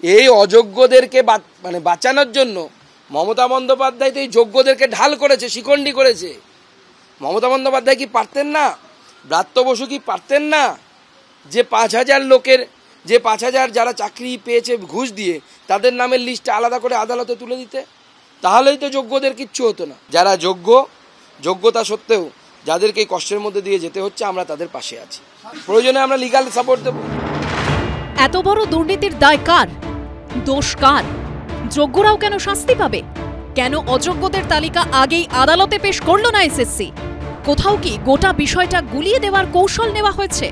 এই অযোগ্যদেরকে মানে বাঁচানোর জন্য মমতা বন্দ্যোপাধ্যায় তো এই যোগ্যদেরকে ঢাল করেছে, শিকন্ডি করেছে। মমতা বন্দ্যোপাধ্যায় কি পারতেন না? ব্রাত্য বসু কি পারতেন না যে 5,000 লোকের, যে 5,000 যারা চাকরি পেয়েছে ঘুষ দিয়ে, তাদের নামের লিস্ট আলাদা করে আদালতে তুলে দিতে? তাহলেই তো যোগ্যদের কিচ্ছু হতো না। যারা যোগ্যতা সত্ত্বেও যাদেরকে এই কষ্টের মধ্যে দিয়ে যেতে হচ্ছে, আমরা তাদের পাশে আছি। প্রয়োজনে আমরা লিগ্যাল সাপোর্ট দেব। এত বড় দুর্নীতির দায় কার? দোষ কার? যোগ্যরাও কেন শাস্তি পাবে? কেন অযোগ্যদের তালিকা আগেই আদালতে পেশ করল না এসএসসি? কোথাও কি গোটা বিষয়টা গুলিয়ে দেওয়ার কৌশল নেওয়া হয়েছে?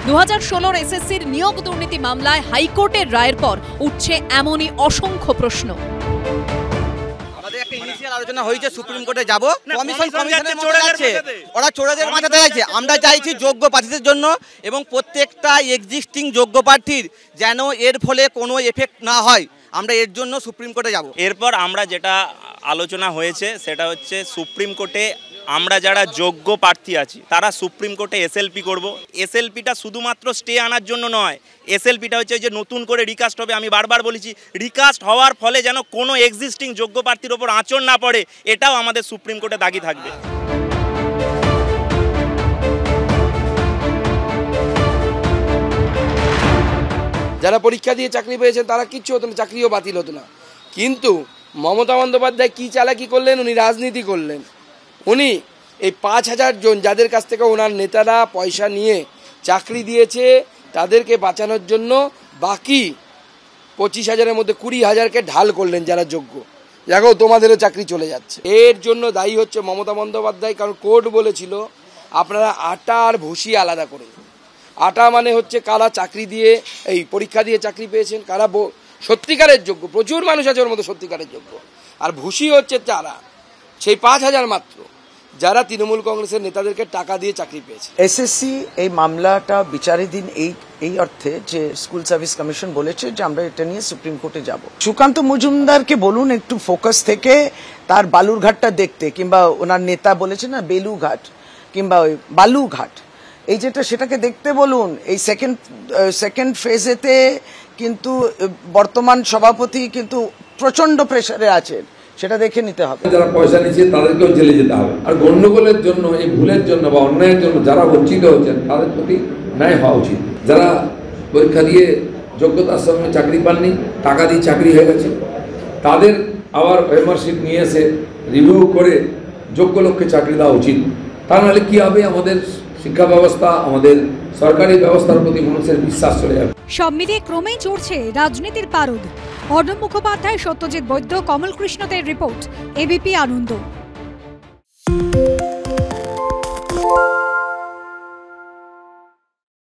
2016 এসএসসির নিয়োগ দুর্নীতি মামলায় হাইকোর্টের রায়ের পর উঠছে এমনই অসংখ্য প্রশ্ন। আমাদের একটা ইনিশিয়াল আলোচনা হয়েছে, সুপ্রিম কোর্টে যাব, কমিশনের চড়ে যাচ্ছে, ওরা চোরাদের মাথাতে আছে। আমরা চাইছি যোগ্য প্রার্থীদের জন্য এবং প্রত্যেকটা এক্সিস্টিং যোগ্য প্রার্থীর যেন এর ফলে কোনো এফেক্ট না হয়, আমরা এর জন্য সুপ্রিম কোর্টে যাব। এরপর আমরা যেটা আলোচনা হয়েছে সেটা হচ্ছে সুপ্রিম কোর্টে আমরা যারা যোগ্য প্রার্থী আছি তারা সুপ্রিম কোর্টে এসএলপি করব। এসএলপিটা শুধুমাত্র স্টে আনার জন্য নয়, এসএলপিটা হচ্ছে যে নতুন করে রিকাস্ট হবে। আমি বারবার বলেছি, রিকাস্ট হওয়ার ফলে যেন কোনো এক্সিস্টিং যোগ্য প্রার্থীর ওপর আঁচড় না পড়ে, এটাও আমাদের সুপ্রিম কোর্টে দাগি থাকবে। যারা পরীক্ষা দিয়ে চাকরি পেয়েছেন তারা কিচ্ছু হতো না, চাকরিও বাতিল হতো না। কিন্তু মমতা বন্দ্যোপাধ্যায় কী চালাকি করলেন? উনি রাজনীতি করলেন। উনি এই 5,000 জন যাদের কাছ থেকে ওনার নেতারা পয়সা নিয়ে চাকরি দিয়েছে, তাদেরকে বাঁচানোর জন্য বাকি 25,000-এর মধ্যে 20,000-কে ঢাল করলেন যারা যোগ্য। দেখো তোমাদেরও চাকরি চলে যাচ্ছে। এর জন্য দায়ী হচ্ছে মমতা বন্দ্যোপাধ্যায়, কারণ কোর্ট বলেছিল আপনারা আটা আর ভুসি আলাদা করে। আটা মানে হচ্ছে কারা চাকরি দিয়ে, এই পরীক্ষা দিয়ে চাকরি পেয়েছেন, কারা সত্যিকারের যোগ্য, প্রচুর মানুষ আছে ওর মধ্যে সত্যিকারের যোগ্য। আর ভুসি হচ্ছে তারা, সেই 5,000 মাত্র যারা তৃণমূল কংগ্রেসের নেতাদেরকে টাকা দিয়ে চাকরি পেয়েছে। এসএসসি এই মামলাটা বিচারাধীন এই অর্থে যে স্কুল সার্ভিস কমিশন বলেছে যে আমরা এটা নিয়ে সুপ্রিম কোর্টে যাব। সুকান্ত মজুমদারকে বলুন একটু ফোকাস থেকে তার বালুরঘাটটা দেখতে, কিংবা ওনার নেতা বলেছে না বেলুঘাট কিংবা ওই বালুঘাট, এই যেটা সেটাকে দেখতে বলুন। এই সেকেন্ড ফেজেতে কিন্তু বর্তমান সভাপতি কিন্তু প্রচন্ড প্রেসারে আছেন, সেটা দেখে নিতে হবে। যারা পয়সা নিচ্ছে তাদেরকেও জেলে যেতে হবে। আর গন্ডগোলের জন্য, এই ভুলের জন্য বা অন্যায়ের জন্য যারা বঞ্চিত হচ্ছেন তাদের প্রতি ন্যায় হওয়া উচিত। যারা পরীক্ষা দিয়ে যোগ্যতার সঙ্গে চাকরি পাননি, টাকা দিয়ে চাকরি হয়ে গেছে, তাদের আবার মেম্বারশিপ নিয়ে এসে রিভিউ করে যোগ্য লোককে চাকরি দেওয়া উচিত। তা নাহলে কী হবে, আমাদের শিক্ষা ব্যবস্থা, আমাদের সরকারি ব্যবস্থার প্রতি মানুষের বিশ্বাস চলে যাবে। সব মিলিয়ে ক্রমেই চড়ছে রাজনীতির পারদ। অর্ণব মুখোপাধ্যায়, সত্যজিৎ বৈদ্য, কমল কৃষ্ণদের রিপোর্ট, এবিপি আনন্দ।